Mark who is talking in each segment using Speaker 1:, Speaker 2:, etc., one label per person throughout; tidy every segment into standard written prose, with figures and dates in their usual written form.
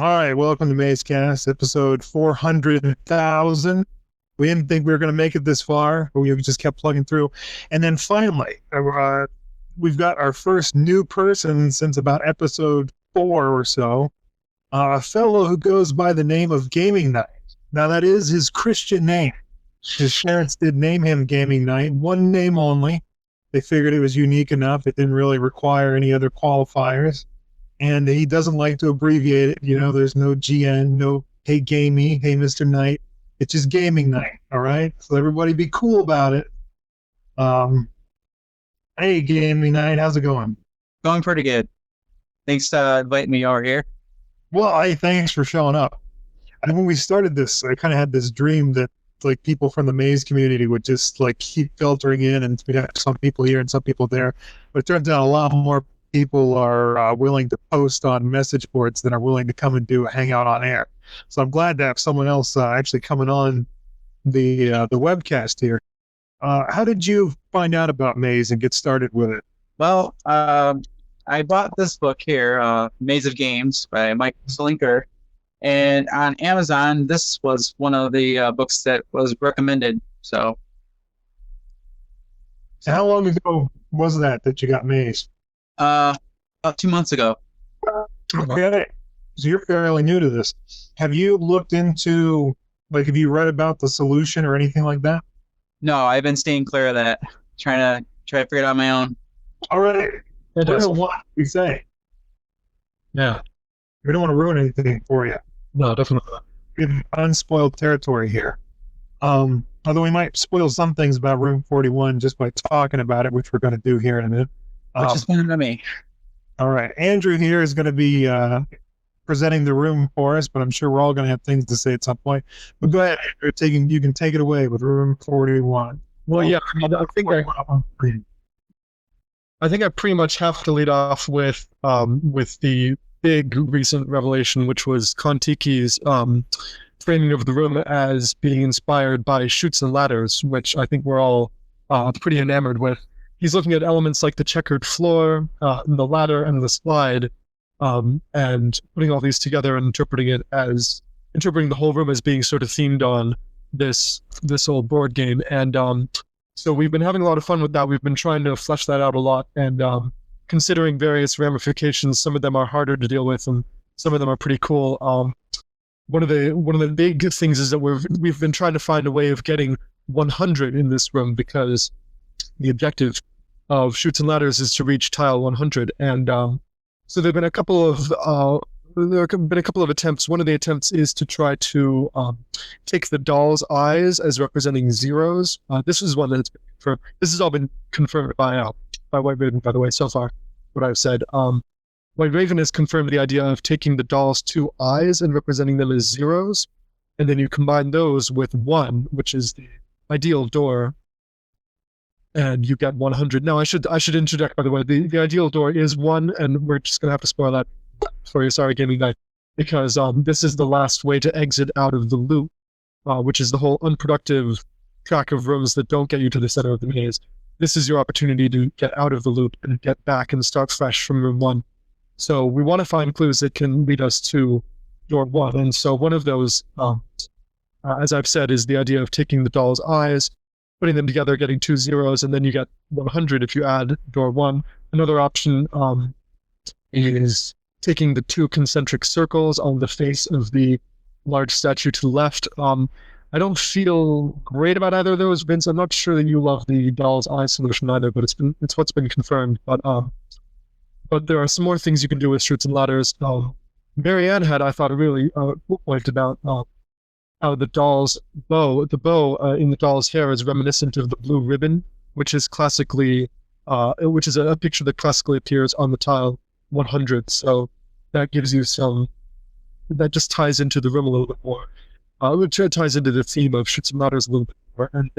Speaker 1: All right, welcome to Mazecast, episode 400,000. We didn't think we were going to make it this far, but we just kept plugging through. And then finally, we've got our first new person since about episode 4 or so, a fellow who goes by the name of Gaming Night. Now, that is his Christian name. His parents did name him Gaming Night, one name only. They figured it was unique enough. It didn't really require any other qualifiers. And he doesn't like to abbreviate it. You know, there's no GN, no hey gamey, hey Mr. Knight. It's just Gaming Night, all right? So everybody be cool about it. Hey Gaming Night, how's it going?
Speaker 2: Going pretty good. Thanks for inviting me over here.
Speaker 1: Well, hey, thanks for showing up. And when we started this, I kind of had this dream that like people from the Maze community would just like keep filtering in, and we'd have some people here and some people there. But it turns out a lot more people are willing to post on message boards than are willing to come and do a hangout on air. So I'm glad to have someone else actually coming on the webcast here. How did you find out about Maze and get started with it?
Speaker 2: Well, I bought this book here, Maze of Games by Mike Slinker, and on Amazon, this was one of the books that was recommended. So
Speaker 1: how long ago was that you got Maze?
Speaker 2: About 2 months ago.
Speaker 1: Okay, so you're fairly new to this. Have you looked into, like, have you read about the solution or anything like that?
Speaker 2: No, I've been staying clear of that. Trying to figure it out on my own.
Speaker 1: All right. What we say?
Speaker 3: Yeah.
Speaker 1: We don't want to ruin anything for you.
Speaker 3: No, definitely.
Speaker 1: We have unspoiled territory here. Although we might spoil some things about Room 41 just by talking about it, which we're going to do here in a minute.
Speaker 2: Which is fine to me.
Speaker 1: All right. Andrew here is going to be presenting the room for us, but I'm sure we're all going to have things to say at some point. But go ahead, Andrew, you can take it away with Room 41.
Speaker 3: Well, yeah, I think I pretty much have to lead off with the big recent revelation, which was Kontiki's framing of the room as being inspired by Chutes and Ladders, which I think we're all pretty enamored with. He's looking at elements like the checkered floor, the ladder, and the slide, and putting all these together and interpreting the whole room as being sort of themed on this old board game. And so we've been having a lot of fun with that. We've been trying to flesh that out a lot, and considering various ramifications. Some of them are harder to deal with, and some of them are pretty cool. One of the big things is that we've been trying to find a way of getting 100 in this room, because the objective of Chutes and Ladders is to reach tile 100, and so there have been a couple of attempts. One of the attempts is to try to take the doll's eyes as representing zeros. This is one that's been confirmed. This has all been confirmed by White Raven, by the way, so far, what I've said. White Raven has confirmed the idea of taking the doll's two eyes and representing them as zeros, and then you combine those with 1, which is the ideal door, and you get 100. Now, I should interject, by the way, the ideal door is 1, and we're just going to have to spoil that for you, sorry, Gaming Night, because this is the last way to exit out of the loop, which is the whole unproductive track of rooms that don't get you to the center of the maze. This is your opportunity to get out of the loop and get back and start fresh from room 1. So we want to find clues that can lead us to door 1, and so one of those, as I've said, is the idea of taking the doll's eyes, putting them together, getting 2 zeros, and then you get 100 if you add door 1. Another option is taking the 2 concentric circles on the face of the large statue to the left. I don't feel great about either of those, Vince. I'm not sure that you love the doll's eye solution either, but it's what's been confirmed. But there are some more things you can do with Chutes and Ladders. Marianne had, I thought, a really cool point about how the doll's bow, in the doll's hair is reminiscent of the blue ribbon, which is a picture that classically appears on the tile 100. So that gives you that just ties into the room a little bit more. Which ties into the theme of Chutes and Ladders a little bit more. And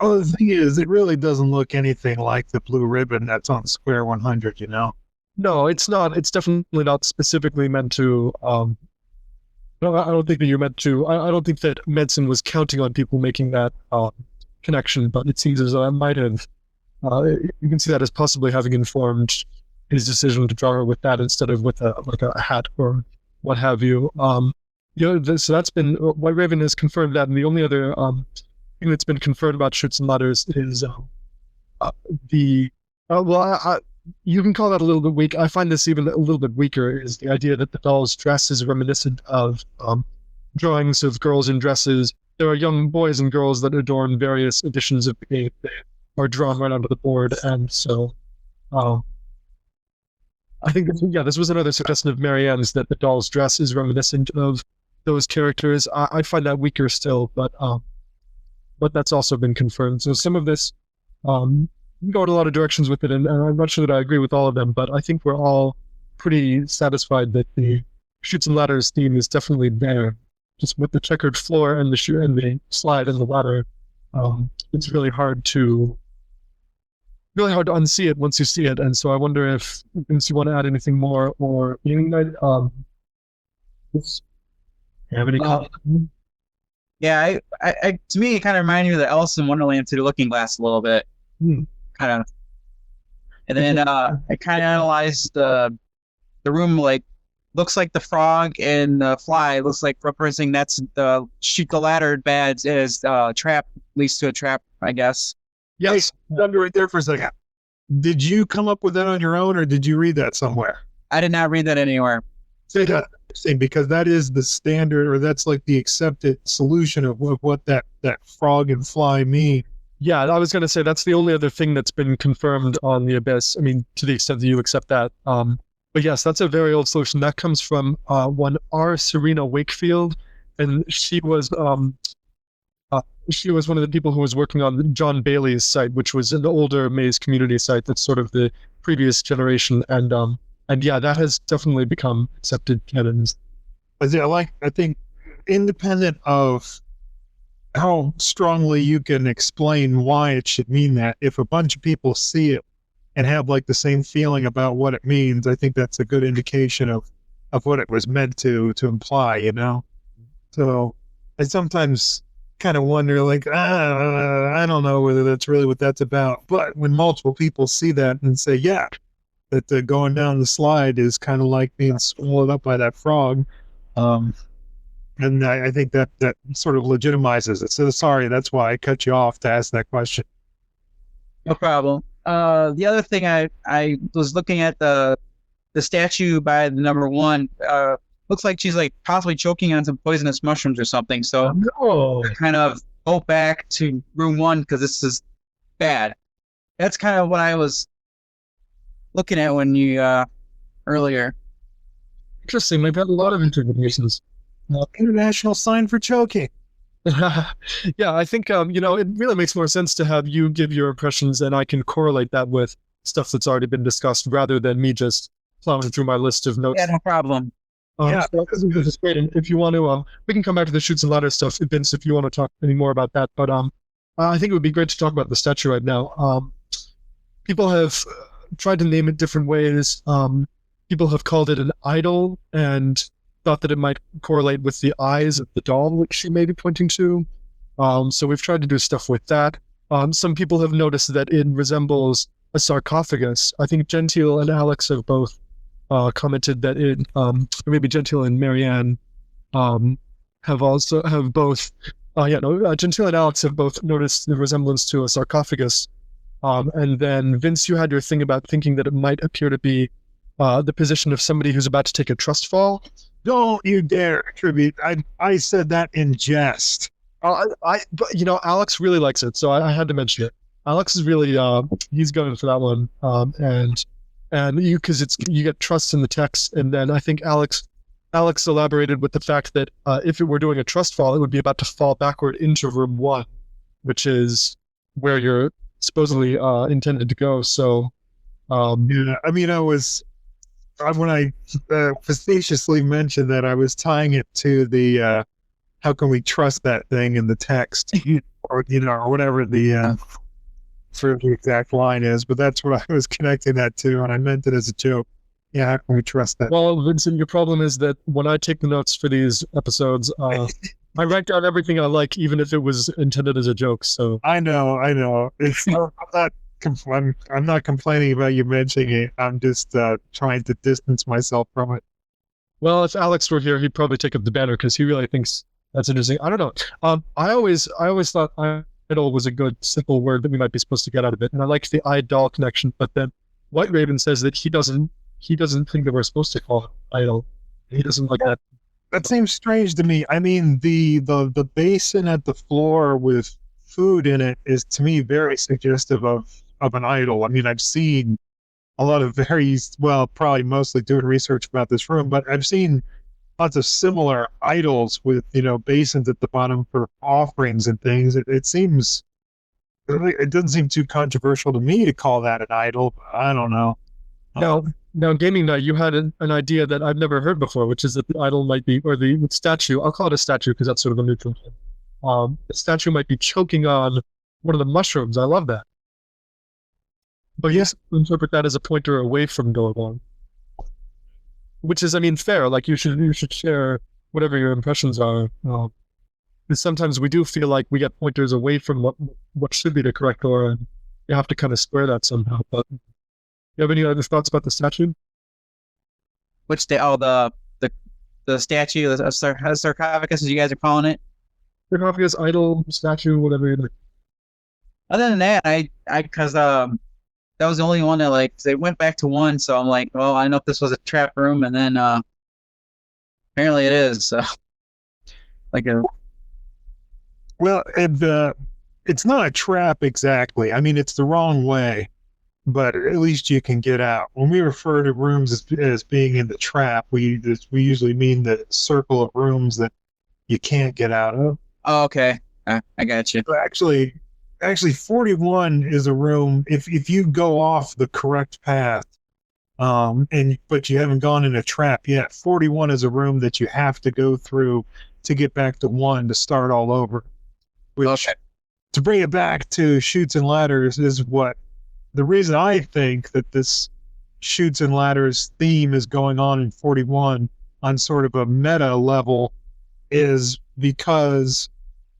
Speaker 1: the thing is, it really doesn't look anything like the blue ribbon that's on Square 100, you know?
Speaker 3: No, it's not. It's definitely not specifically meant to No, I don't think that you're meant to. I don't think that Manson was counting on people making that connection, but it seems as though I might have. You can see that as possibly having informed his decision to draw her with that instead of with a hat or what have you. So that's been White Raven has confirmed that, and the only other thing that's been confirmed about Chutes and Ladders is the you can call that a little bit weak. I find this even a little bit weaker. Is the idea that the doll's dress is reminiscent of drawings of girls in dresses. There are young boys and girls that adorn various editions of the game that are drawn right onto the board, and so I think this was another suggestion of Marianne's, that the doll's dress is reminiscent of those characters. I find that weaker still, but that's also been confirmed. So some of this you can go in a lot of directions with it, and I'm not sure that I agree with all of them, but I think we're all pretty satisfied that the Chutes and Ladders theme is definitely there. Just with the checkered floor and the slide and the ladder, it's really hard to unsee it once you see it. And so I wonder if you want to add anything more, or you have any comments?
Speaker 2: Yeah, I to me, it kind of reminded me of the Alice in Wonderland through the Looking Glass a little bit, kind of. And then I kind of analyzed the room, like, looks like the frog and the fly looks like representing that's the shoot the ladder bad is trap, leads to a trap, I guess.
Speaker 1: Yes, under right there for a second. Did you come up with that on your own, or did you read that somewhere?
Speaker 2: I did not read that anywhere.
Speaker 1: Because that is the standard, or that's like the accepted solution of what that frog and fly mean.
Speaker 3: Yeah, I was going to say that's the only other thing that's been confirmed on the Abyss. I mean, to the extent that you accept that. But yes, that's a very old solution. That comes from one R. Serena Wakefield, and she was one of the people who was working on John Bailey's site, which was an older Maze community site that's sort of the previous generation. And yeah, that has definitely become accepted canons.
Speaker 1: I think independent of how strongly you can explain why it should mean that, if a bunch of people see it and have like the same feeling about what it means, I think that's a good indication of what it was meant to imply, you know? So I sometimes kind of wonder, like, I don't know whether that's really what that's about. But when multiple people see that and say, yeah, that going down the slide is kind of like being swallowed up by that frog, and I think that sort of legitimizes it. So sorry, that's why I cut you off to ask that question.
Speaker 2: No problem. The other thing I was looking at the statue by the number 1. Looks like she's like possibly choking on some poisonous mushrooms or something. So kind of go back to room 1 because this is bad. That's kind of what I was looking at when you earlier.
Speaker 3: Interesting. They've had a lot of interpretations.
Speaker 1: International sign for choking.
Speaker 3: Yeah, I think it really makes more sense to have you give your impressions, and I can correlate that with stuff that's already been discussed, rather than me just plowing through my list of notes.
Speaker 2: Yeah, no problem.
Speaker 3: So this is great. And if you want to, we can come back to the Chutes and Ladders stuff, Vince, if you want to talk any more about that. But I think it would be great to talk about the statue right now. People have tried to name it different ways. People have called it an idol and thought that it might correlate with the eyes of the doll, which she may be pointing to. So we've tried to do stuff with that. Some people have noticed that it resembles a sarcophagus. I think Gentile and Alex have both commented that it, or maybe Gentile and Marianne have both, Gentile and Alex have both noticed the resemblance to a sarcophagus. And then Vince, you had your thing about thinking that it might appear to be the position of somebody who's about to take a trust fall.
Speaker 1: Don't you dare attribute. I said that in jest.
Speaker 3: But Alex really likes it, so I had to mention it. Alex is really he's going for that one, and you, because you get trust in the text, and then I think Alex elaborated with the fact that if it were doing a trust fall, it would be about to fall backward into room 1, which is where you're supposedly intended to go. So
Speaker 1: yeah, I mean, when I facetiously mentioned that I was tying it to the how can we trust that thing in the text, or whatever the for the exact line is, but that's what I was connecting that to, and I meant it as a joke. Yeah, how can we trust that?
Speaker 3: Well, Vincent, your problem is that when I take the notes for these episodes, I write down everything I like, even if it was intended as a joke. So
Speaker 1: I know. It's I'm not complaining about you mentioning it. I'm just trying to distance myself from it.
Speaker 3: Well, if Alex were here, he'd probably take up the banner because he really thinks that's interesting. I don't know. I always thought idol was a good simple word that we might be supposed to get out of it, and I like the idol connection. But then White Raven says that he doesn't think that we're supposed to call it idol. He doesn't like that.
Speaker 1: That seems strange to me. I mean, the basin at the floor with food in it is to me very suggestive of an idol. I mean, I've seen a lot of probably mostly doing research about this room, but I've seen lots of similar idols with, basins at the bottom for offerings and things. It seems, it doesn't seem too controversial to me to call that an idol. I don't know.
Speaker 3: Now, Gaming Night, you had an idea that I've never heard before, which is that the idol might be, or the statue, I'll call it a statue because that's sort of a neutral term. The statue might be choking on one of the mushrooms. I love that. But yes, interpret that as a pointer away from Dorgon. Which is, I mean, fair. Like, you should share whatever your impressions are. Because sometimes we do feel like we get pointers away from what should be the correct aura, and you have to kind of square that somehow. But you have any other thoughts about the statue?
Speaker 2: Which the statue, the sarcophagus, as you guys are calling it.
Speaker 3: Sarcophagus, idol, statue, whatever you're doing.
Speaker 2: Other than that, because that was the only one that they went back to one, so I'm like, well, I know if this was a trap room, and then apparently it is. So
Speaker 1: Well, it's not a trap exactly. I mean, it's the wrong way, but at least you can get out. When we refer to rooms as being in the trap, we usually mean the circle of rooms that you can't get out of.
Speaker 2: Oh, okay. I got you.
Speaker 1: Actually, 41 is a room. If you go off the correct path, but you haven't gone in a trap yet, 41 is a room that you have to go through to get back to 1 to start all over. Which,
Speaker 2: okay.
Speaker 1: To bring it back to Chutes and Ladders, is what the reason I think that this Chutes and Ladders theme is going on in 41 on sort of a meta level is because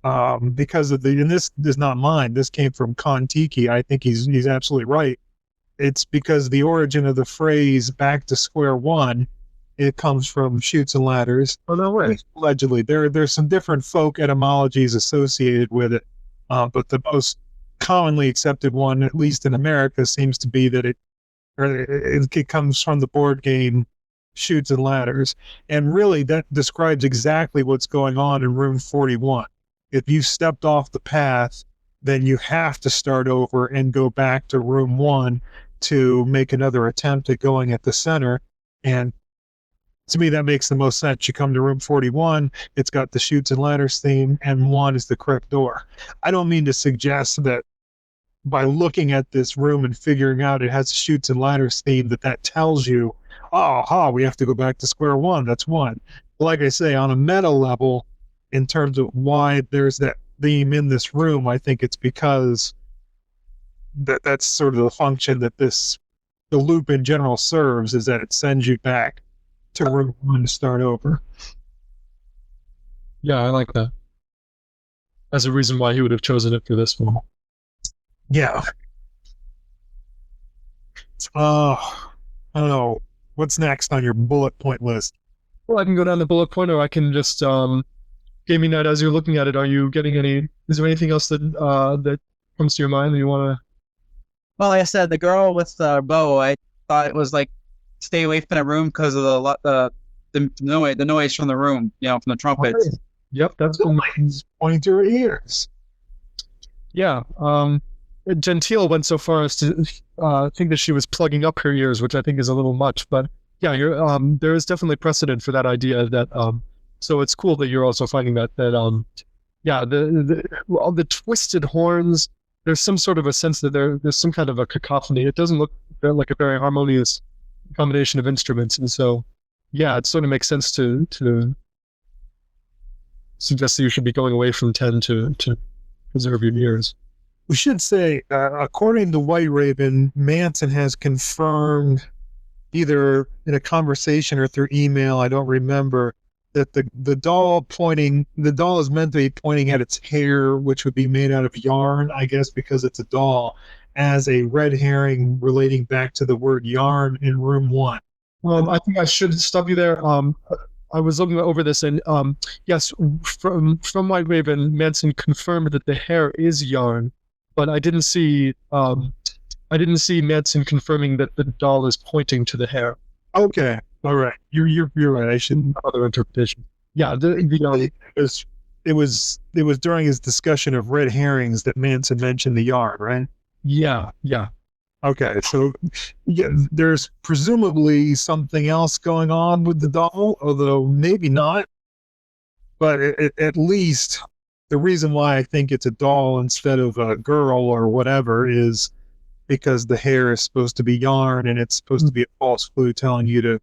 Speaker 1: of and this is not mine. This came from Kon-Tiki. I think he's absolutely right. It's because the origin of the phrase "back to square one," it comes from Chutes and Ladders.
Speaker 3: Oh, no way.
Speaker 1: Allegedly, there's some different folk etymologies associated with it, but the most commonly accepted one, at least in America, seems to be that it comes from the board game Chutes and Ladders, and really that describes exactly what's going on in room 41. If you stepped off the path, then you have to start over and go back to room 1 to make another attempt at going at the center. And to me, that makes the most sense. You come to room 41, it's got the Chutes and Ladders theme, and 1 is the correct door. I don't mean to suggest that by looking at this room and figuring out it has a Chutes and Ladders theme, that tells you, we have to go back to square one. That's 1. Like I say, on a meta level, in terms of why there's that theme in this room, I think it's because that's sort of the function that the loop in general serves, is that it sends you back to room 1 to start over.
Speaker 3: Yeah, I like that. As a reason why he would have chosen it for this one.
Speaker 1: Yeah. I don't know. What's next on your bullet point list?
Speaker 3: Well, I can go down the bullet point, or I can just Gaming Night, as you're looking at it, are you getting is there anything else that comes to your mind that you want to?
Speaker 2: Well, like I said, the girl with the bow, I thought it was stay away from the room because of the noise from the room, from the trumpets.
Speaker 3: Okay. Yep, that's
Speaker 1: pointing to her ears.
Speaker 3: Yeah. Gentile went so far as to think that she was plugging up her ears, which I think is a little much. But yeah, there is definitely precedent for that idea that. So it's cool that you're also finding that the twisted horns. There's some sort of a sense that there's some kind of a cacophony. It doesn't look like a very harmonious combination of instruments, and so yeah, it sort of makes sense to suggest that you should be going away from 10 to preserve your ears.
Speaker 1: We should say, according to White Raven, Manson has confirmed, either in a conversation or through email, I don't remember, that the doll is meant to be pointing at its hair, which would be made out of yarn, I guess, because it's a doll, as a red herring relating back to the word yarn in room 1.
Speaker 3: I think I should stop you there. I was looking over this, and yes, from White Raven, Manson confirmed that the hair is yarn, but I didn't see Manson confirming that the doll is pointing to the hair.
Speaker 1: Okay, all right, you're right. I should.
Speaker 3: Other interpretation. Yeah,
Speaker 1: It was during his discussion of red herrings that Manson mentioned the yarn, right?
Speaker 3: yeah.
Speaker 1: Okay, so yeah, there's presumably something else going on with the doll, although maybe not. But at least the reason why I think it's a doll instead of a girl or whatever is because the hair is supposed to be yarn and it's supposed to be a false clue telling you to,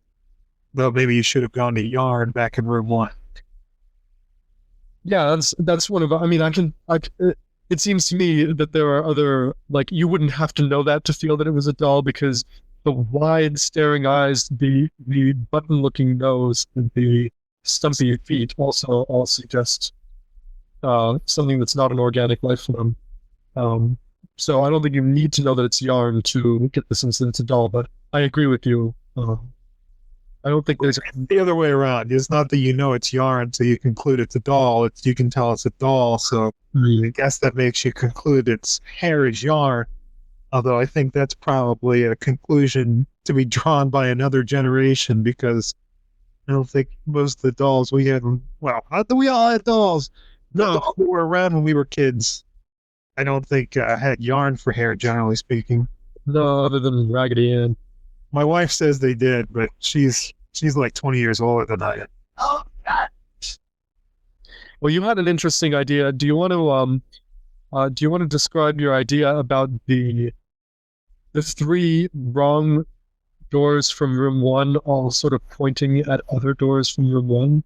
Speaker 1: well, maybe you should have gone to yarn back in room 1.
Speaker 3: Yeah, that's one of. I mean, it seems to me that there are other, like, you wouldn't have to know that to feel that it was a doll, because the wide staring eyes, the button-looking nose, and the stumpy feet also all suggest something that's not an organic life form. So I don't think you need to know that it's yarn to get the sense that it's a doll, but I agree with you. I don't think there's
Speaker 1: the other way around. It's not that you know it's yarn, so you conclude it's a doll. It's you can tell it's a doll, so I guess that makes you conclude its hair is yarn. Although I think that's probably a conclusion to be drawn by another generation, because I don't think most of the dolls we had, well, not that we all had dolls. No, who were around when we were kids, I don't think had yarn for hair, generally speaking.
Speaker 3: no other than Raggedy Ann.
Speaker 1: My wife says they did, but she's like 20 years older than I am.
Speaker 2: Oh, God.
Speaker 3: Well, you had an interesting idea. Do you want to describe your idea about the 3 wrong doors from room 1 all sort of pointing at other doors from room 1?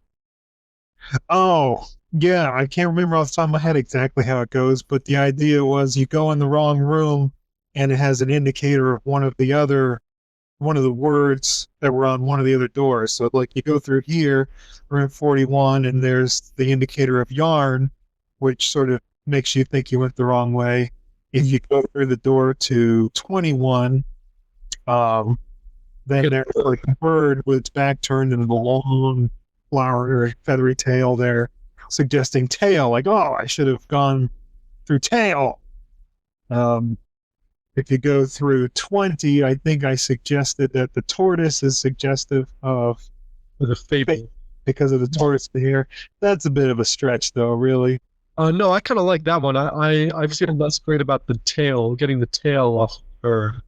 Speaker 1: Oh, yeah, I can't remember off the top of my head exactly how it goes, but the idea was you go in the wrong room and it has an indicator of one of the words that were on one of the other doors. So like you go through here, room 41, and there's the indicator of yarn, which sort of makes you think you went the wrong way. If you go through the door to 21, then there's like a bird with its back turned and a long flower or feathery tail there, suggesting tail, like, oh, I should have gone through tail. If you go through 20, I think I suggested that the tortoise is suggestive of
Speaker 3: With a fable.
Speaker 1: because of the tortoise here. That's a bit of a stretch, though, really.
Speaker 3: No, I kind of like that one. I feel less great about the tail, getting the tail off her.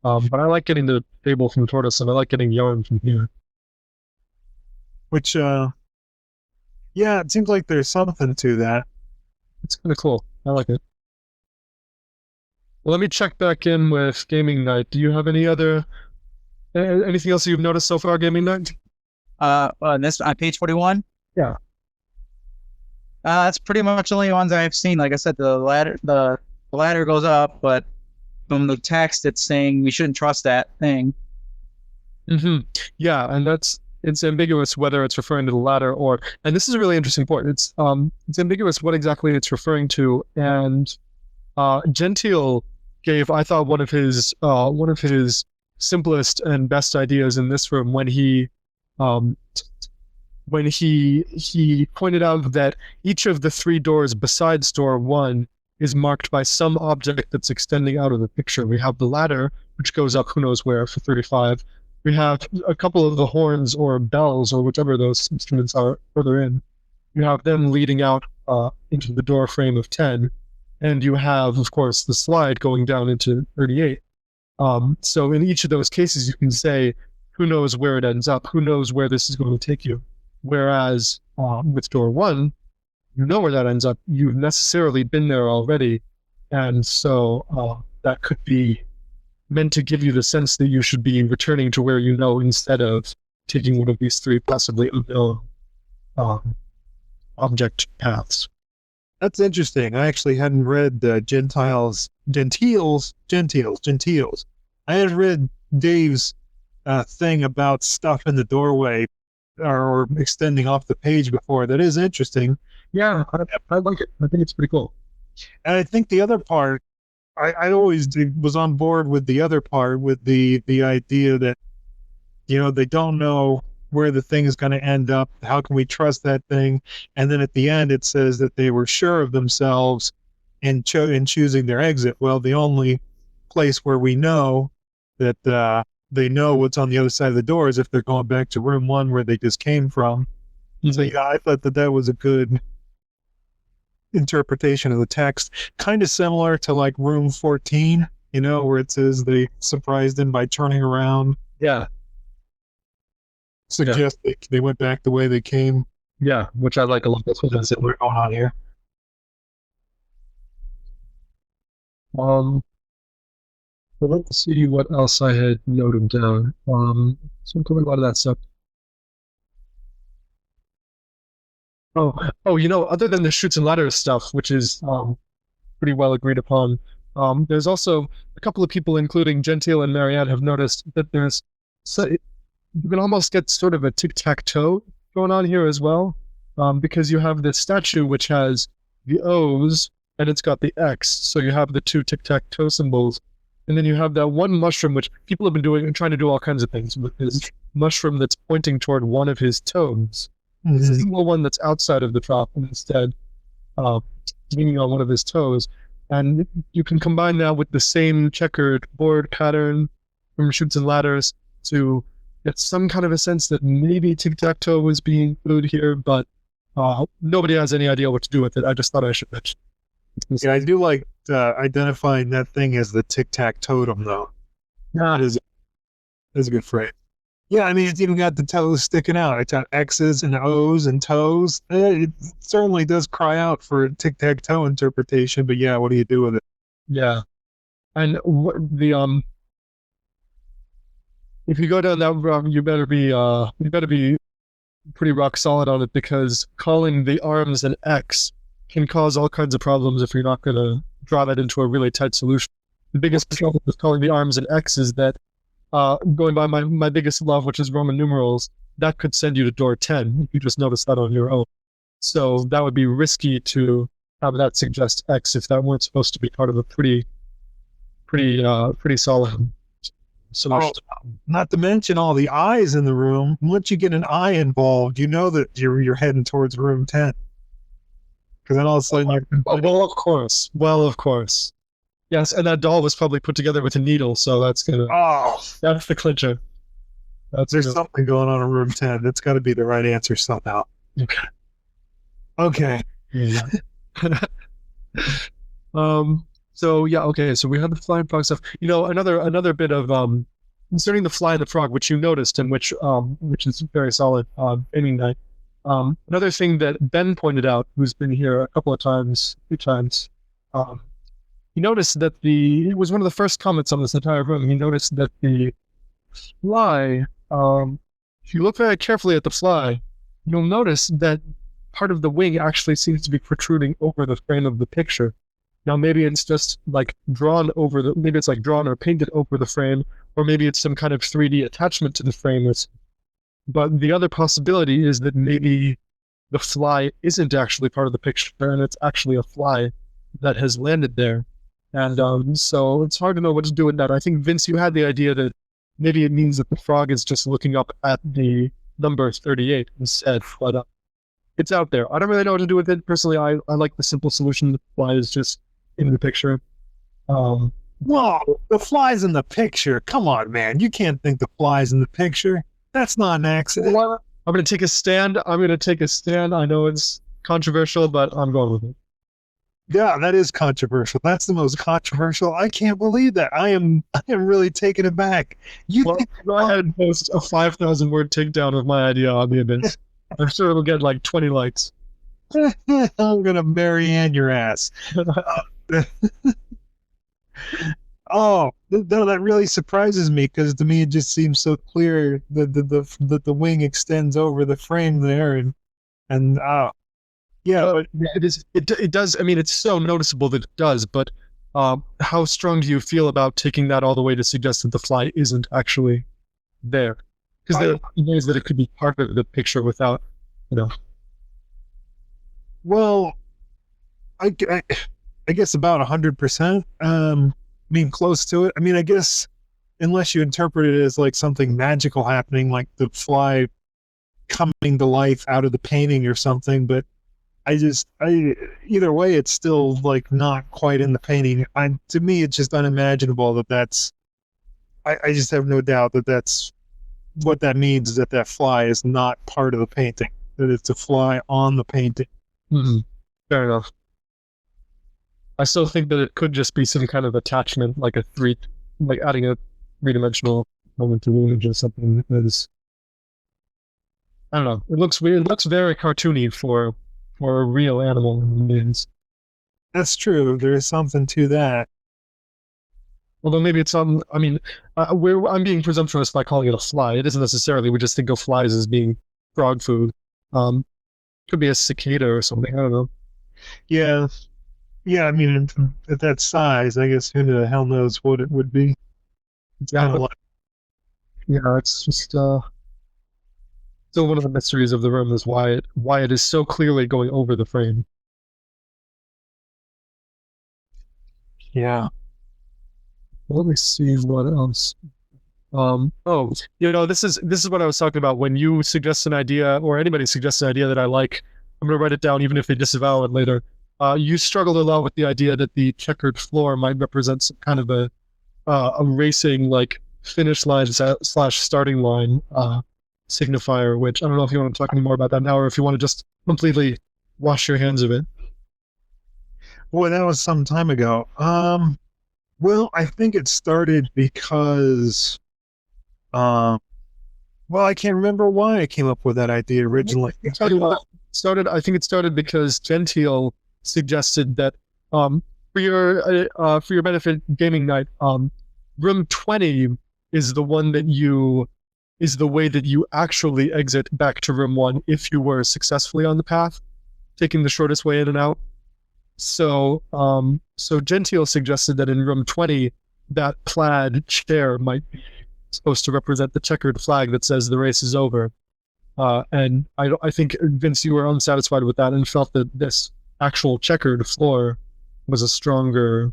Speaker 3: But I like getting the fable from the tortoise, and I like getting yarn from here.
Speaker 1: Which, yeah, it seems like there's something to that.
Speaker 3: It's kind of cool. I like it. Well, let me check back in with Gaming Night. Do you have anything else you've noticed so far, Gaming Night?
Speaker 2: This on page 41.
Speaker 3: Yeah.
Speaker 2: That's pretty much the only ones I've seen. Like I said, the ladder goes up, but from the text, it's saying we shouldn't trust that thing.
Speaker 3: Mm-hmm. Yeah, and it's ambiguous whether it's referring to the ladder or. And this is a really interesting point. It's ambiguous what exactly it's referring to, and Gentile gave, I thought, one of his simplest and best ideas in this room when he pointed out that each of the 3 doors besides door 1 is marked by some object that's extending out of the picture. We have the ladder, which goes up who knows where for 35. We have a couple of the horns or bells or whichever those instruments are further in. You have them leading out into the door frame of 10. And you have, of course, the slide going down into 38. So in each of those cases, you can say, who knows where it ends up? Who knows where this is going to take you? Whereas with door 1, you know where that ends up. You've necessarily been there already. And so that could be meant to give you the sense that you should be returning to where you know instead of taking one of these 3 possibly unknown object paths.
Speaker 1: That's interesting. I actually hadn't read Gentiles. I had read Dave's thing about stuff in the doorway or extending off the page before. That is interesting.
Speaker 3: Yeah, I like it. I think it's pretty cool.
Speaker 1: And I think the other part, I always was on board with the other part, with the idea that They don't know where the thing is going to end up. How can we trust that thing? And then at the end, it says that they were sure of themselves in choosing their exit. Well, the only place where we know that they know what's on the other side of the door is if they're going back to room 1 where they just came from. So yeah, I thought that was a good interpretation of the text, kind of similar to like room 14, where it says they surprised him by turning around.
Speaker 3: Yeah.
Speaker 1: Suggest they went back the way they came.
Speaker 3: Yeah, which I like a lot. That's what
Speaker 1: we're going on here.
Speaker 3: Well, let's see what else I had noted down. So I'm covering a lot of that stuff. Oh, other than the shoots and ladders stuff, which is pretty well agreed upon, there's also a couple of people, including Gentile and Marianne, have noticed that you can almost get sort of a tic-tac-toe going on here as well, because you have this statue which has the O's and it's got the X, so you have the 2 tic-tac-toe symbols, and then you have that one mushroom which people have been doing and trying to do all kinds of things with this mushroom that's pointing toward one of his toes. This is the one that's outside of the drop and instead leaning on one of his toes. And you can combine that with the same checkered board pattern from Shoots and Ladders to get some kind of a sense that maybe tic-tac-toe was being included here, but nobody has any idea what to do with it. I just thought I should mention.
Speaker 1: Yeah, I do like identifying that thing as the tic-tac totem, though. That is a good phrase. Yeah, I mean, it's even got the toes sticking out. It's got X's and O's and toes. It certainly does cry out for a tic-tac-toe interpretation, but yeah, what do you do with it?
Speaker 3: Yeah. And if you go down that route, you better be pretty rock solid on it, because calling the arms an X can cause all kinds of problems if you're not going to draw that into a really tight solution. The biggest trouble with calling the arms an X is that going by my biggest love, which is Roman numerals, that could send you to door 10 if you just notice that on your own. So that would be risky to have that suggest X if that weren't supposed to be part of a pretty solid solution.
Speaker 1: Not to mention all the eyes in the room. Once you get an eye involved, you know that you're heading towards room 10. Because then all of a sudden,
Speaker 3: well, of course. Yes, and that doll was probably put together with a needle, so that's the clincher.
Speaker 1: There's something going on in room 10. That's got to be the right answer somehow. Okay.
Speaker 3: Yeah. So we have the flying frog stuff. Another bit of concerning the fly and the frog, which you noticed and which is very solid aiming night. Another thing that Ben pointed out, who's been here a few times, he noticed that it was one of the first comments on this entire room. He noticed that the fly, if you look very carefully at the fly, you'll notice that part of the wing actually seems to be protruding over the frame of the picture. Now, maybe it's just like drawn or painted over the frame, or maybe it's some kind of 3D attachment to the frame. But the other possibility is that maybe the fly isn't actually part of the picture, and it's actually a fly that has landed there. And so it's hard to know what to do with that. I think, Vince, you had the idea that maybe it means that the frog is just looking up at the number 38 instead, but it's out there. I don't really know what to do with it. Personally, I like the simple solution. The fly is just in the picture.
Speaker 1: Whoa, the fly's in the picture. Come on, man. You can't think the fly's in the picture. That's not an accident.
Speaker 3: Well, I'm going to take a stand. I know it's controversial, but I'm going with it.
Speaker 1: Yeah, that is controversial. That's the most controversial. I can't believe that. I am really taken aback.
Speaker 3: Go ahead and post a 5,000 word takedown of my idea on the Abyss. I'm sure it'll get like 20 likes.
Speaker 1: I'm gonna Marianne your ass. Oh, that really surprises me, because to me it just seems so clear that the wing extends over the frame there, and yeah, but
Speaker 3: it does. I mean, it's so noticeable that it does. But how strong do you feel about taking that all the way to suggest that the fly isn't actually there? Because there are ways that it could be part of the picture without,
Speaker 1: Well, I guess about 100%. I mean, close to it. I mean, I guess unless you interpret it as like something magical happening, like the fly coming to life out of the painting or something. But either way, it's still like not quite in the painting. To me, it's just unimaginable that that's. I just have no doubt that that's what that means, is that that fly is not part of the painting, that it's a fly on the painting.
Speaker 3: Mm-hmm. Fair enough. I still think that it could just be some kind of attachment, like adding a three-dimensional element to the image or something that is. I don't know. It looks weird. It looks very cartoony for a real animal.
Speaker 1: That's true. There is something to that.
Speaker 3: Although maybe it's on. I mean, I'm being presumptuous by calling it a fly. It isn't necessarily. We just think of flies as being frog food. Could be a cicada or something. I don't know.
Speaker 1: Yeah. I mean, at that size, I guess who the hell knows what it would be. It's kind of like,
Speaker 3: it's just still one of the mysteries of the room is why it is so clearly going over the frame.
Speaker 1: yeah.
Speaker 3: Let me see what else. This is what I was talking about. When you suggest an idea, or anybody suggests an idea that I like, I'm going to write it down, even if they disavow it later. You struggled a lot with the idea that the checkered floor might represent some kind of a racing, like, finish line / starting line signifier, which I don't know if you want to talk any more about that now, or if you want to just completely wash your hands of it.
Speaker 1: Boy, that was some time ago. Well, I think it started because, I can't remember why I came up with that idea originally.
Speaker 3: I think it started because Gentile suggested that for your benefit gaming night, room 20 is the one is the way that you actually exit back to room 1 if you were successfully on the path, taking the shortest way in and out. So Gentile suggested that in room 20, that plaid chair might be supposed to represent the checkered flag that says the race is over. And I think, Vince, you were unsatisfied with that and felt that this actual checkered floor was a stronger.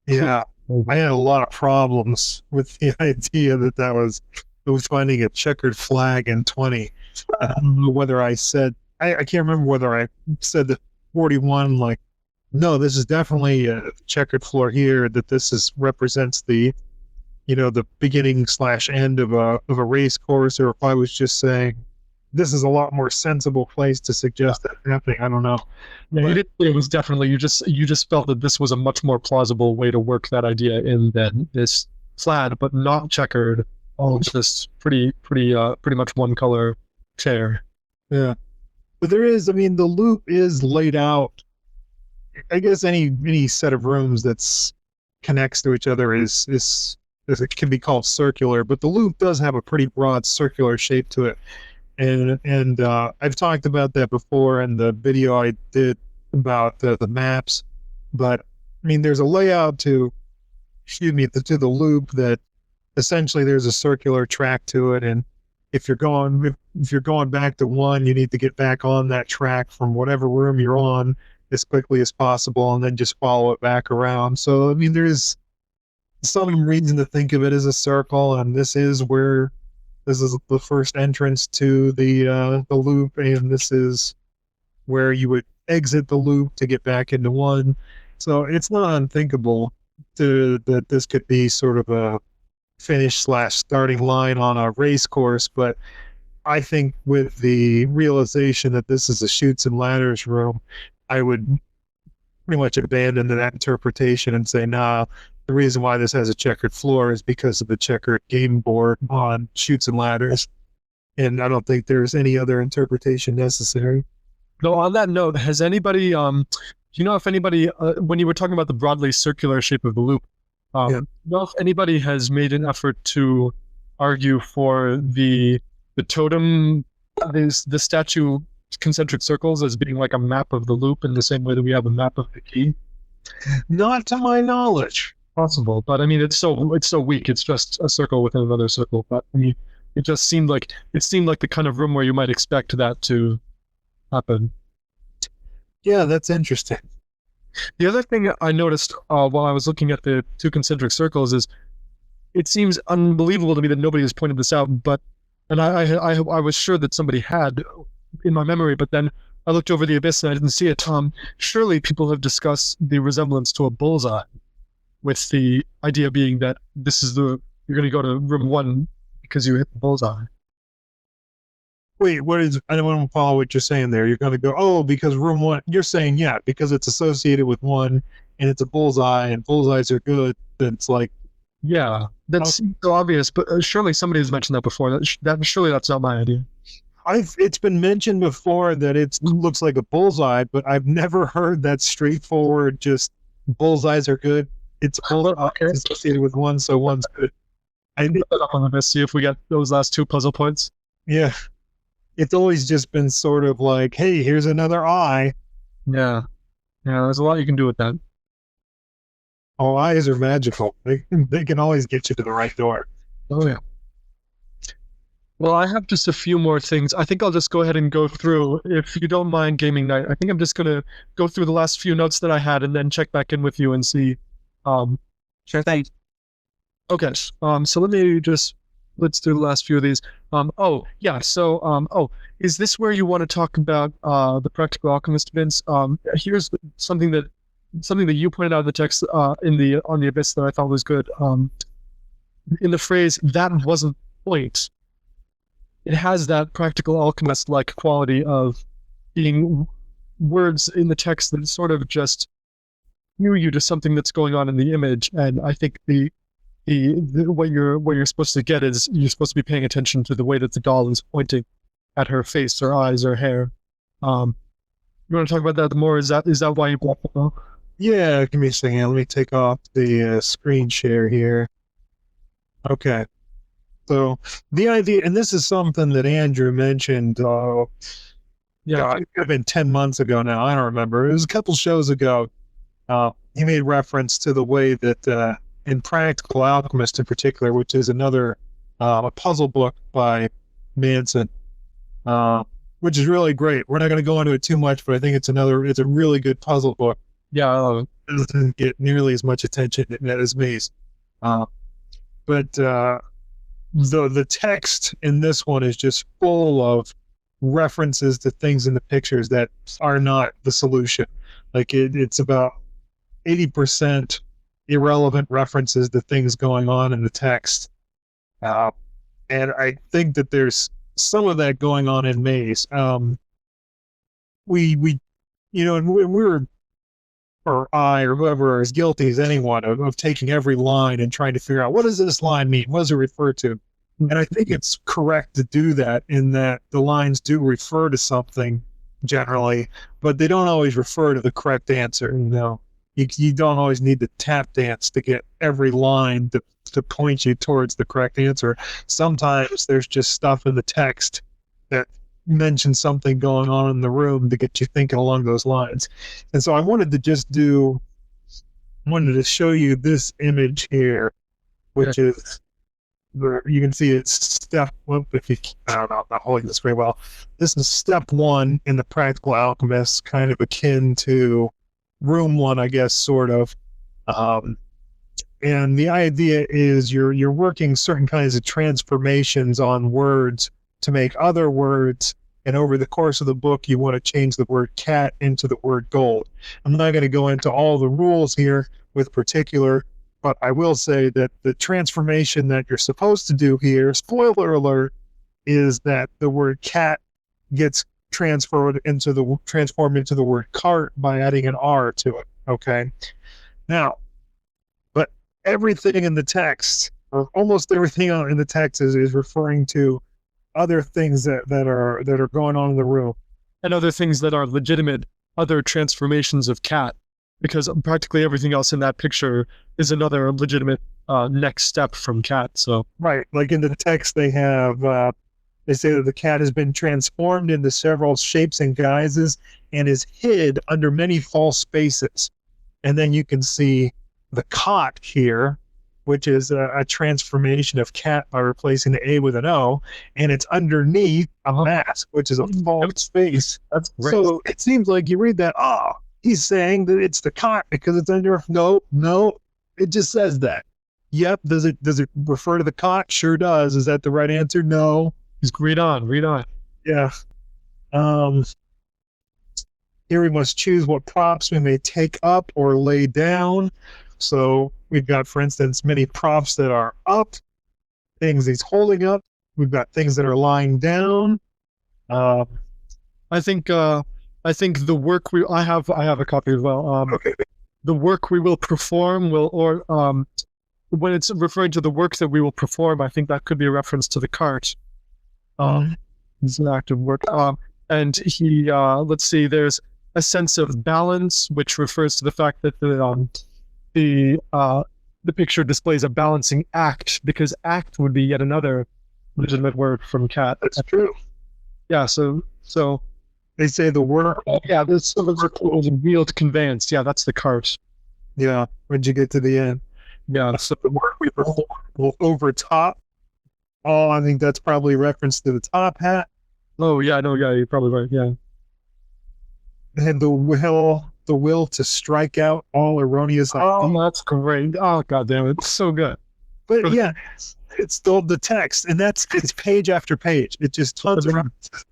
Speaker 1: Yeah, I had a lot of problems with the idea that was finding a checkered flag in 20. I don't know whether I can't remember whether I said that 41, like, no, this is definitely a checkered floor here, that this represents the beginning / end of a race course, or if I was just saying this is a lot more sensible place to suggest that happening. I don't know.
Speaker 3: Yeah, it was definitely, you just felt that this was a much more plausible way to work that idea in than this plaid but not checkered, all just pretty much one color chair.
Speaker 1: Yeah. But there is, I mean, the loop is laid out. I guess any set of rooms that's connects to each other is it can be called circular, but the loop does have a pretty broad circular shape to it. And I've talked about that before in the video I did about the maps. But I mean, there's a layout to the loop that essentially there's a circular track to it, and if you're going back to 1, you need to get back on that track from whatever room you're on as quickly as possible, and then just follow it back around. So I mean, there's some reason to think of it as a circle, and this is the first entrance to the loop, and this is where you would exit the loop to get back into 1. So it's not unthinkable that this could be sort of a finish / starting line on a race course. But I think with the realization that this is a chutes and ladders room, I would pretty much abandon that interpretation and say, nah, the reason why this has a checkered floor is because of the checkered game board on chutes and ladders. And I don't think there's any other interpretation necessary.
Speaker 3: No, on that note, has anybody, do you know if anybody, when you were talking about the broadly circular shape of the loop, do you know if anybody has made an effort to argue for the totem, the statue concentric circles as being like a map of the loop in the same way that we have a map of the key?
Speaker 1: Not to my knowledge.
Speaker 3: Possible, but I mean, it's so weak. It's just a circle within another circle. But I mean, it just seemed like the kind of room where you might expect that to happen.
Speaker 1: Yeah, that's interesting.
Speaker 3: The other thing I noticed while I was looking at the two concentric circles is it seems unbelievable to me that nobody has pointed this out. But and I was sure that somebody had in my memory, but then I looked over the abyss and I didn't see it. Surely people have discussed the resemblance to a bullseye, with the idea being that you're going to go to room 1 because you hit the bullseye.
Speaker 1: Wait, I don't want to follow what you're saying there. You're going to go, because room 1, you're saying, yeah, because it's associated with 1 and it's a bullseye and bullseyes are good. It's like,
Speaker 3: yeah, that's so obvious, but surely somebody has mentioned that before. Surely that's not my idea.
Speaker 1: It's been mentioned before that it looks like a bullseye, but I've never heard that straightforward, just bullseyes are good. It's associated with 1, so 1's good. I need
Speaker 3: that up on the list, see if we get those last 2 puzzle points.
Speaker 1: Yeah. It's always just been sort of like, hey, here's another eye.
Speaker 3: Yeah. Yeah, there's a lot you can do with that.
Speaker 1: All eyes are magical. They can always get you to the right door.
Speaker 3: Oh, yeah. Well, I have just a few more things. I think I'll just go ahead and go through, if you don't mind, Gaming Night. I think I'm just going to go through the last few notes that I had and then check back in with you and see.
Speaker 2: Sure thing.
Speaker 3: Okay. So let's do the last few of these. Is this where you want to talk about the Practical Alchemist, Vince? Here's something that you pointed out in the text on the Abyss that I thought was good. In the phrase, that wasn't the point. It has that Practical Alchemist-like quality of being words in the text that sort of just cue you to something that's going on in the image. And I think what you're supposed to get is you're supposed to be paying attention to the way that the doll is pointing at her face or eyes or hair. You want to talk about that more? Is that why you brought that up?
Speaker 1: Yeah, give me a second. Let me take off the screen share here. Okay. So the idea, and this is something that Andrew mentioned, it could have been 10 months ago now. I don't remember. It was a couple shows ago. He made reference to the way that in Practical Alchemist in particular, which is another a puzzle book by Manson, which is really great. We're not going to go into it too much, but I think it's a really good puzzle book.
Speaker 3: Yeah, I love it.
Speaker 1: It doesn't get nearly as much attention as Maze. But the text in this one is just full of references to things in the pictures that are not the solution. Like it's about 80% irrelevant references to things going on in the text. And I think that there's some of that going on in Maze. We were, or I, or whoever is guilty as anyone of taking every line and trying to figure out, what does this line mean? What does it refer to? And I think it's correct to do that, in that the lines do refer to something generally, but they don't always refer to the correct answer. You don't always need to tap dance to get every line to point you towards the correct answer. Sometimes there's just stuff in the text that mentions something going on in the room to get you thinking along those lines. And so I wanted to show you this image here, which is, you can see it's step, well, I don't know, I'm not holding this very well. This is step 1 in the Practical Alchemist, kind of akin to room 1, I guess, sort of. And the idea is you're working certain kinds of transformations on words to make other words, and over the course of the book you want to change the word cat into the word gold. I'm not going to go into all the rules here with particular, but I will say that the transformation that you're supposed to do here, spoiler alert, is that the word cat gets transformed into the word cart by adding an R to it. Okay. Now, but everything in the text, or almost everything in the text, is referring to other things that are going on in the room,
Speaker 3: and other things that are legitimate, other transformations of cat, because practically everything else in that picture is another legitimate next step from cat. So
Speaker 1: right, like in the text they have they say that the cat has been transformed into several shapes and guises and is hid under many false spaces. And then you can see the cot here, which is a transformation of cat by replacing the A with an O, and it's underneath a mask, which is a false space.
Speaker 3: That's great.
Speaker 1: So it seems like you read that, he's saying that it's the cot because it's under. No, it just says that. Yep. Does it refer to the cot? Sure does. Is that the right answer? No.
Speaker 3: Just read on.
Speaker 1: Yeah. Here we must choose what props we may take up or lay down. So we've got, for instance, many props that are up, things he's holding up. We've got things that are lying down.
Speaker 3: I think the work I have a copy as well.
Speaker 1: Okay.
Speaker 3: The work we will perform when it's referring to the work that we will perform, I think that could be a reference to the cart. It's an active work. And he, let's see, there's a sense of balance, which refers to the fact that the picture displays a balancing act, because act would be yet another legitimate word from cat.
Speaker 1: That's true.
Speaker 3: Yeah. So
Speaker 1: they say the work.
Speaker 3: Yeah, this was a wheeled conveyance. Yeah, that's the cart.
Speaker 1: Yeah. When'd you get to the end?
Speaker 3: Yeah.
Speaker 1: So the work we perform will overtop. Oh, I think that's probably a reference to the top hat.
Speaker 3: Oh yeah, no, yeah, you're probably right. Yeah.
Speaker 1: And the will to strike out all erroneous ideas.
Speaker 3: Oh, that's great. Oh, god damn it. It's so good.
Speaker 1: But yeah, it's still the text, and it's page after page. It just tons of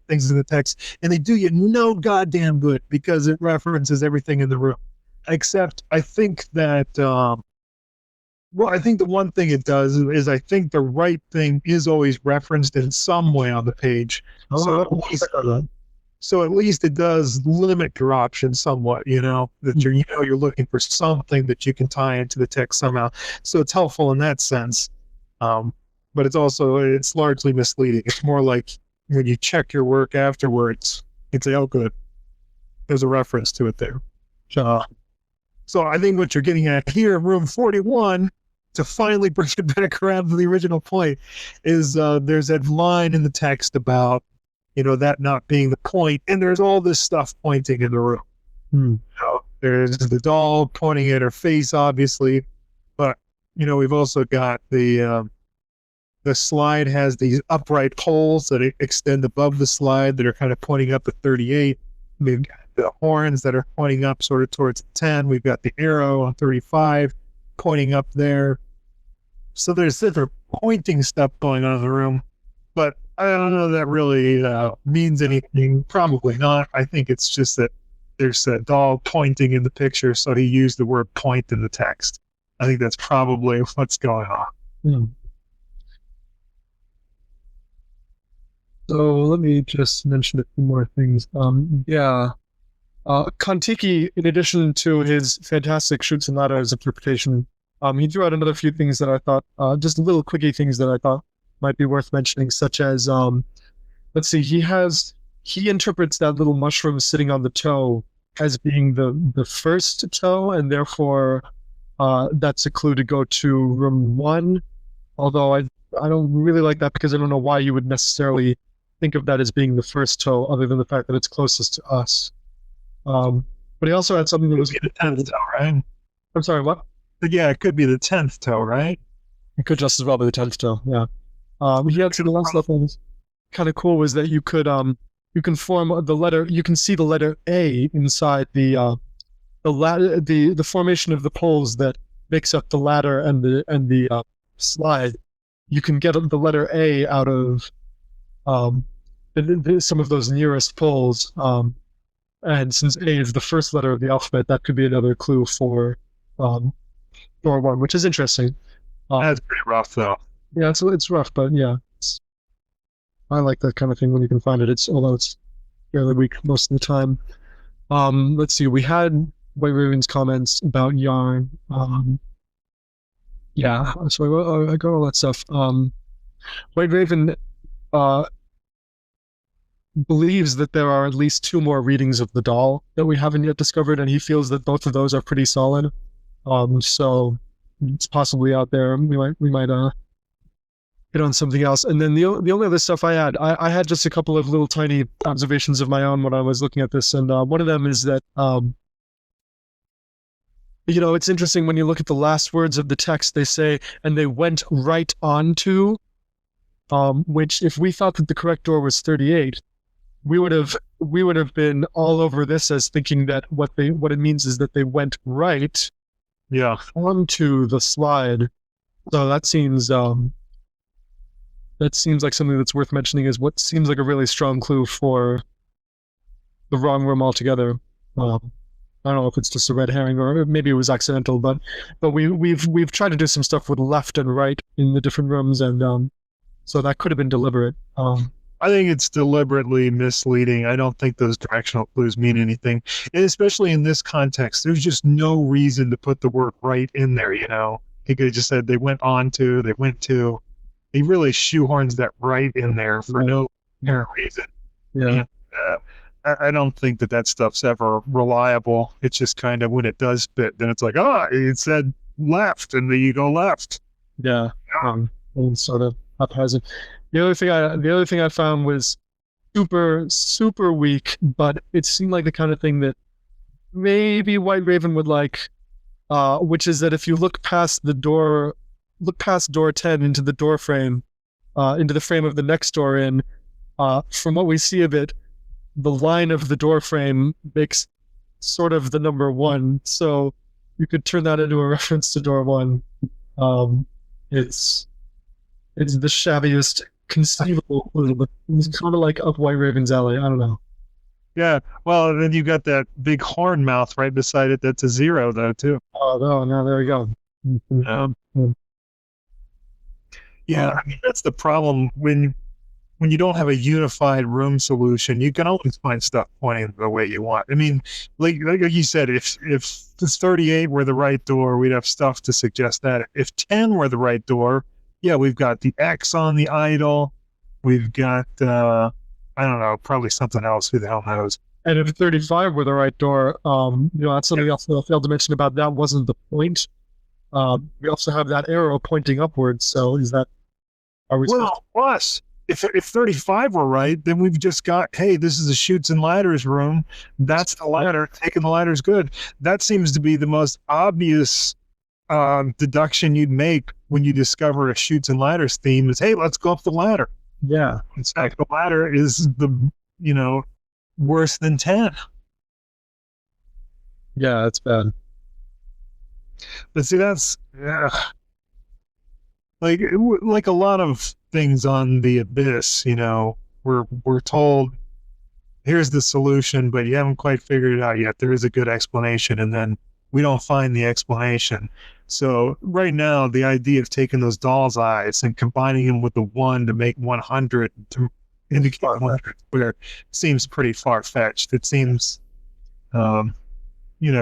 Speaker 1: things in the text, and they do you no goddamn good because it references everything in the room. Except I think that, I think the one thing it does is I think the right thing is always referenced in some way on the page. So at least it does limit your options somewhat, that you're looking for something that you can tie into the text somehow. So it's helpful in that sense. But it's largely misleading. It's more like when you check your work afterwards, you'd say, oh, good. There's a reference to it there. So I think what you're getting at here in room 41, to finally bring it back around to the original point, is there's that line in the text about, that not being the point, and there's all this stuff pointing in the room. There's the doll pointing at her face, obviously, but we've also got the slide has these upright poles that extend above the slide that are kind of pointing up at 38. We've got the horns that are pointing up sort of towards 10. We've got the arrow on 35 pointing up there. So there's different pointing stuff going on in the room, but I don't know that really means anything. Probably not. I think it's just that there's a doll pointing in the picture, so he used the word point in the text. I think that's probably what's going on.
Speaker 3: So let me just mention a few more things. Kon-Tiki, in addition to his fantastic Shoots and Ladders interpretation, he threw out another few things that I thought, just little quickie things that I thought might be worth mentioning, such as, let's see, he interprets that little mushroom sitting on the toe as being the first toe, and therefore that's a clue to go to room 1. Although I don't really like that, because I don't know why you would necessarily think of that as being the first toe, other than the fact that it's closest to us. But he also had something that was
Speaker 1: the 10th toe, right?
Speaker 3: I'm sorry, what?
Speaker 1: Yeah, it could be the 10th toe, right?
Speaker 3: It could just as well be the 10th toe. Yeah. He had some last stuff that was kind of cool, was that you can form the letter. You can see the letter A inside the formation of the poles that makes up the ladder and the slide. You can get the letter A out of some of those nearest poles. And since A is the first letter of the alphabet, that could be another clue for door 1, which is interesting.
Speaker 1: That's pretty rough, though.
Speaker 3: Yeah, it's rough, but yeah, I like that kind of thing when you can find it. Although it's fairly weak most of the time. Let's see, we had White Raven's comments about yarn. Yeah, so I got all that stuff. White Raven believes that there are at least 2 more readings of the doll that we haven't yet discovered, and he feels that both of those are pretty solid. So it's possibly out there. We might hit on something else. And then the only other stuff I had just a couple of little tiny observations of my own when I was looking at this, and one of them is that it's interesting when you look at the last words of the text. They say, and they went right on to, which if we thought that the correct door was 38, we would have been all over this as thinking that what it means is that they went right onto the slide, So that seems like something that's worth mentioning. Is what seems like a really strong clue for the wrong room altogether. I don't know if it's just a red herring or maybe it was accidental, but we've tried to do some stuff with left and right in the different rooms, and so that could have been deliberate.
Speaker 1: I think it's deliberately misleading. I don't think those directional clues mean anything, and especially in this context. There's just no reason to put the word right in there. You know, he could have just said they went to. He really shoehorns that right in there for no apparent reason.
Speaker 3: Yeah.
Speaker 1: And, I don't think that stuff's ever reliable. It's just kind of when it does fit, then it's like, it said left, and then you go left.
Speaker 3: Yeah. And sort of haphazard. The other thing I found was super weak, but it seemed like the kind of thing that maybe White Raven would like, which is that if you look past door 10 into the door frame, into the frame of the next door in, from what we see of it, the line of the door frame makes sort of the number 1. So you could turn that into a reference to door 1. It's the shabbiest conceivable clue, but it's kind of like up White Raven's alley. I don't know.
Speaker 1: Yeah. Well, then you got that big horn mouth right beside it. That's a 0 though, too.
Speaker 3: Oh, no, there we go.
Speaker 1: Yeah. I mean, that's the problem when you don't have a unified room solution. You can always find stuff pointing the way you want. I mean, like you said, if this 38 were the right door, we'd have stuff to suggest that. If 10 were the right door, yeah, we've got the X on the idol. We've got, I don't know, probably something else. Who the hell knows?
Speaker 3: And if 35 were the right door, that's something else that I failed to mention about that wasn't the point. We also have that arrow pointing upwards. So
Speaker 1: plus, if 35 were right, then we've just got, hey, this is a chutes and ladders room. That's the ladder. Taking the ladder's good. That seems to be the most obvious deduction you'd make when you discover a chutes and ladders theme is, hey, let's go up the ladder.
Speaker 3: Yeah.
Speaker 1: In fact, the ladder is worse than 10.
Speaker 3: Yeah, that's bad.
Speaker 1: But see, that's like a lot of things on the Abyss. We're told here's the solution, but you haven't quite figured it out yet. There is a good explanation, and then we don't find the explanation. So right now, the idea of taking those doll's eyes and combining them with the 1 to make 100 to indicate 100 square seems pretty far-fetched. It seems,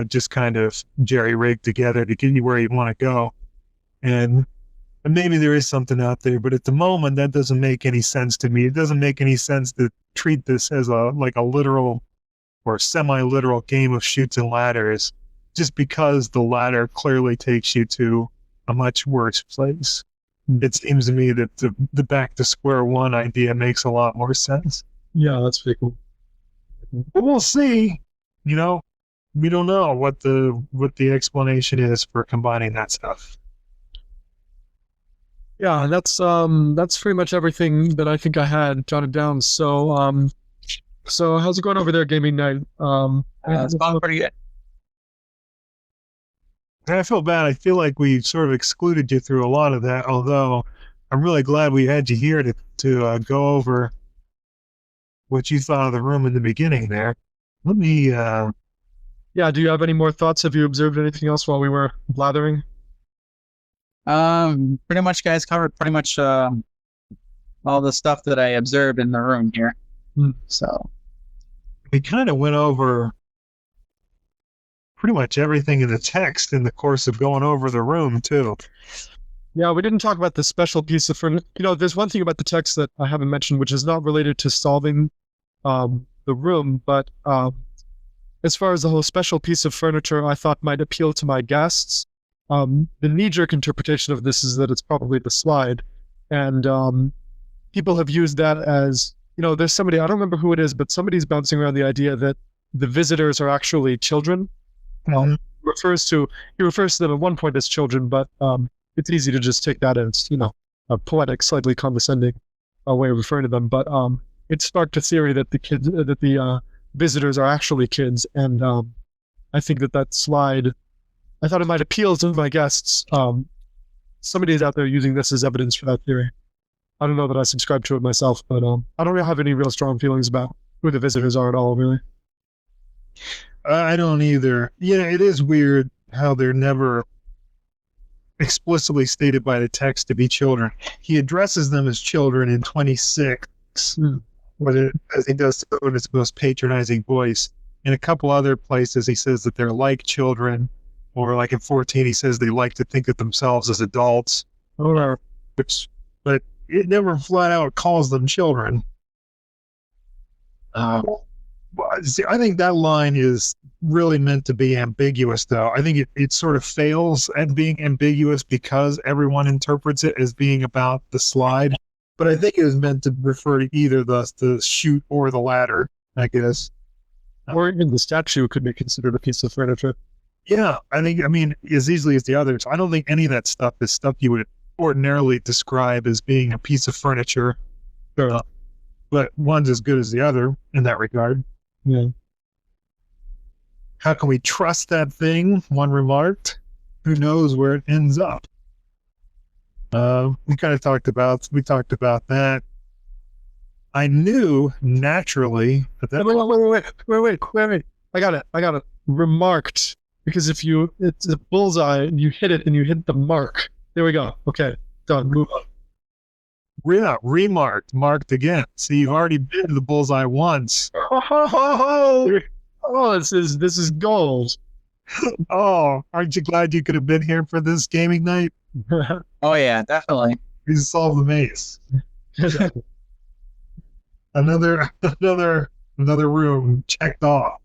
Speaker 1: just kind of jerry-rigged together to get you where you want to go. And maybe there is something out there, but at the moment, that doesn't make any sense to me. It doesn't make any sense to treat this as a literal or semi-literal game of chutes and ladders, just because the ladder clearly takes you to a much worse place. It seems to me that the back to square one idea makes a lot more sense.
Speaker 3: Yeah, that's pretty cool.
Speaker 1: But we'll see. We don't know what the explanation is for combining that stuff.
Speaker 3: Yeah, that's pretty much everything that I think I had jotted down. So how's it going over there, Gaming Night?
Speaker 2: It's going pretty good.
Speaker 1: I feel bad. I feel like we sort of excluded you through a lot of that, although I'm really glad we had you here to go over what you thought of the room in the beginning there. Let me...
Speaker 3: Yeah, do you have any more thoughts? Have you observed anything else while we were blathering?
Speaker 2: Pretty much, guys, covered pretty much all the stuff that I observed in the room here. So
Speaker 1: we kind of went over pretty much everything in the text in the course of going over the room too.
Speaker 3: Yeah, we didn't talk about the special piece of furniture. There's one thing about the text that I haven't mentioned, which is not related to solving the room, but as far as the whole special piece of furniture I thought might appeal to my guests. The knee-jerk interpretation of this is that it's probably the slide, and people have used that as, there's somebody, I don't remember who it is, but somebody's bouncing around the idea that the visitors are actually children. He refers to them at one point as children, but it's easy to just take that as, a poetic, slightly condescending way of referring to them. But it sparked a theory that the visitors are actually kids, and I think that slide, I thought it might appeal to my guests somebody's out there using this as evidence for that theory. I don't know that I subscribe to it myself, but I don't really have any real strong feelings about who the visitors are at all, really.
Speaker 1: I don't either. Yeah, it is weird how they're never explicitly stated by the text to be children. He addresses them as children in 26, as he does so in his most patronizing voice. In a couple other places, he says that they're like children, or like in 14, he says they like to think of themselves as adults. But it never flat out calls them children. See, I think that line is really meant to be ambiguous, though. I think it sort of fails at being ambiguous because everyone interprets it as being about the slide. But I think it was meant to refer to either the chute or the ladder, I guess.
Speaker 3: Or even the statue could be considered a piece of furniture.
Speaker 1: Yeah, I mean, as easily as the others. I don't think any of that stuff is stuff you would ordinarily describe as being a piece of furniture. Sure. But one's as good as the other in that regard.
Speaker 3: Yeah.
Speaker 1: How can we trust that thing? One remarked. Who knows where it ends up? We talked about that. I knew naturally that
Speaker 3: Wait. I got it. Remarked. Because it's a bullseye and you hit it and you hit the mark. There we go. Okay. Done. Move on.
Speaker 1: Yeah, remarked, marked again. See, you've already been to the bullseye once.
Speaker 3: Oh, this is gold.
Speaker 1: Oh, aren't you glad you could have been here for this gaming night?
Speaker 2: Oh yeah, definitely.
Speaker 1: We solved the maze. Another room checked off.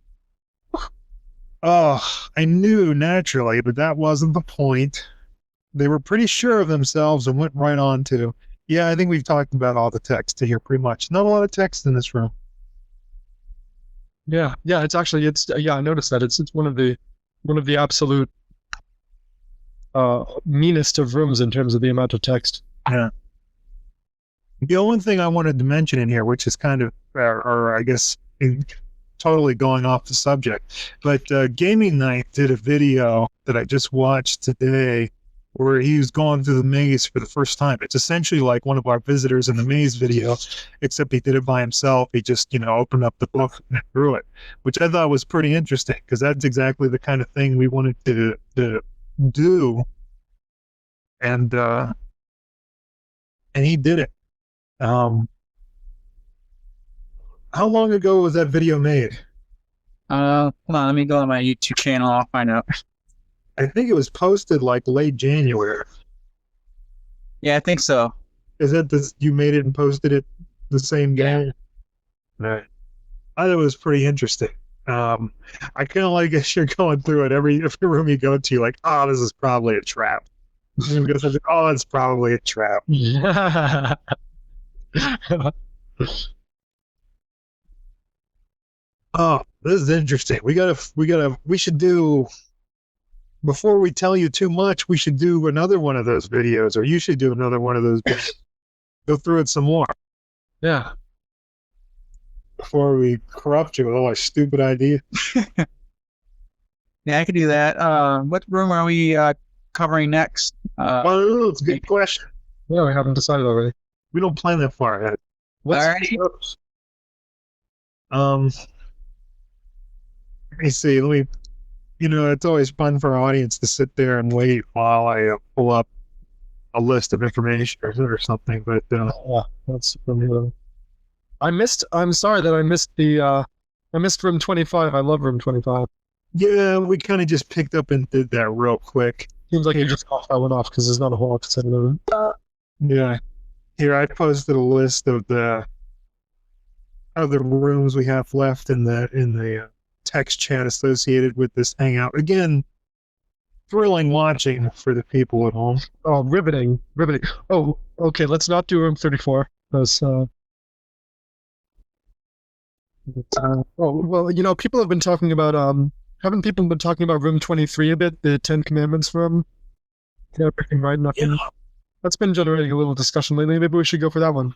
Speaker 1: Oh, I knew naturally, but that wasn't the point. They were pretty sure of themselves and went right on to. Yeah, I think we've talked about all the text here pretty much. Not a lot of text in this room.
Speaker 3: Yeah. I noticed that it's one of the absolute meanest of rooms in terms of the amount of text.
Speaker 1: Yeah. The only thing I wanted to mention in here, which is kind of, or I guess, totally going off the subject, but Gaming Night did a video that I just watched today where he was going through the maze for the first time. It's essentially like one of our visitors in the maze video, except he did it by himself. He just, opened up the book and threw it, which I thought was pretty interesting because that's exactly the kind of thing we wanted to do. And he did it. How long ago was that video made?
Speaker 2: Hold on, let me go on my YouTube channel. I'll find out.
Speaker 1: I think it was posted like late January.
Speaker 2: Yeah, I think so.
Speaker 1: Is that you made it and posted it the same day? Right. I thought it was pretty interesting. I kind of like as you're going through it, every room you go to, you're like, oh, this is probably a trap. And goes, oh, it's probably a trap.
Speaker 3: Yeah.
Speaker 1: Oh, this is interesting. We should do, before we tell you too much, we should do another one of those videos, or you should do another one of those videos. Go through it some more.
Speaker 3: Yeah.
Speaker 1: Before we corrupt you with all our stupid ideas.
Speaker 2: Yeah, I could do that. What room are we covering next?
Speaker 1: Well, it's a good question.
Speaker 3: Yeah, we haven't decided already.
Speaker 1: We don't plan that far ahead.
Speaker 2: Alrighty.
Speaker 1: Let me see. It's always fun for our audience to sit there and wait while I pull up a list of information or something. But
Speaker 3: yeah, that's from I'm sorry that I missed I missed room 25. I love room 25.
Speaker 1: Yeah, we kind of just picked up and did that real quick.
Speaker 3: Seems like you just off that one off because there's not a whole lot to say about it.
Speaker 1: Yeah. Here, I posted a list of the rooms we have left in the text chat associated with this hangout. Again, thrilling watching for the people at home.
Speaker 3: Oh, riveting. Oh, okay. Let's not do room 34. Because, people have been talking about, haven't people been talking about room 23 a bit, the 10 Commandments room? Yeah, right, nothing. Yeah. That's been generating a little discussion lately. Maybe we should go for that one.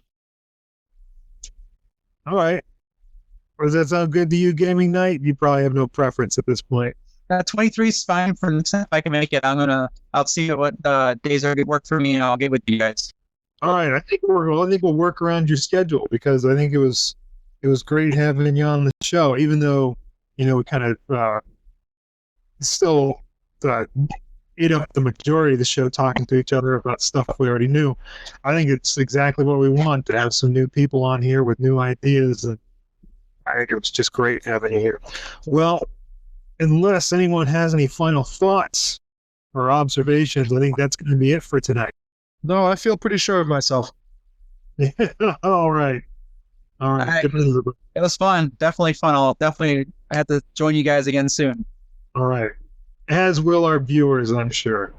Speaker 1: All right. Does that sound good to you, Gaming Night? You probably have no preference at this point.
Speaker 2: 23 is fine for next time. If I can make it, I'll see what days are good work for me, and I'll get with you guys.
Speaker 1: All right, I think we'll work around your schedule, because I think it was great having you on the show, even though we kind of still ate up the majority of the show talking to each other about stuff we already knew. I think it's exactly what we want, to have some new people on here with new ideas, and I think it was just great having you here. Well, unless anyone has any final thoughts or observations, I think that's going to be it for tonight.
Speaker 3: No, I feel pretty sure of myself.
Speaker 1: All right.
Speaker 2: It was fun. Definitely fun. I have to join you guys again soon.
Speaker 1: All right. As will our viewers, I'm sure.